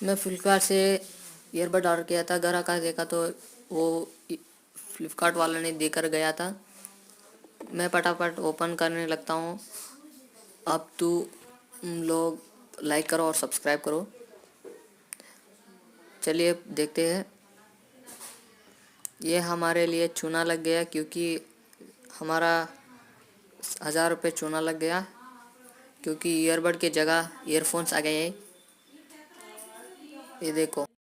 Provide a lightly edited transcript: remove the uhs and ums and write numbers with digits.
मैं फ्लिपकार्ट से earbud order किया था, घर आकर देखा तो वो फ्लिपकार्ट वाला ने देकर गया था। मैं फटाफट ओपन करने लगता हूँ। अब तुम लोग लाइक करो और सब्सक्राइब करो। चलिए देखते हैं। ये हमारे लिए चूना लग गया क्योंकि हमारा 1000 रुपये चूना लग गया, क्योंकि ईयरबड की जगह ईयरफोन्स आ गए। ये देखो।